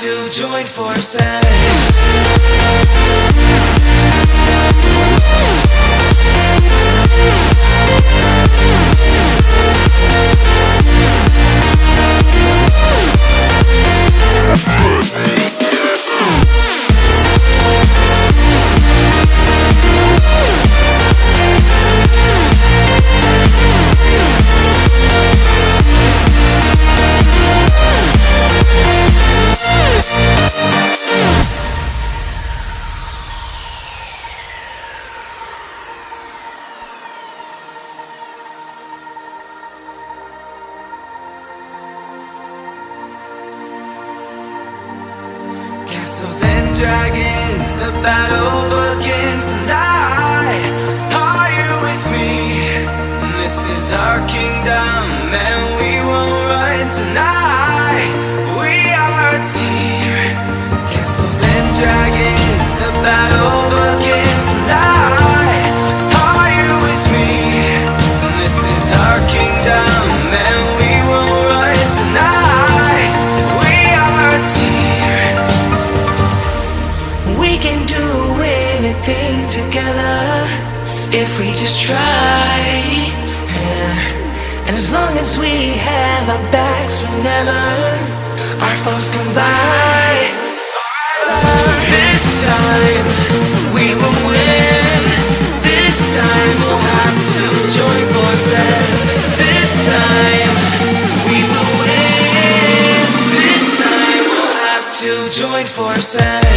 to join forces. Castles and dragons, the battle begins tonight. Are you with me? This is our kingdom and we won't run tonight. We are a team. Castles and dragons, the battle begins tonight. Are you with me? This is our kingdom and we won't run tonight. We are a team. We can do anything together if we just try, yeah. And as long as we have our backs whenever our foes come by, this time we will win. This time we'll have to join forces. This time we will win. This time we'll have to join forces.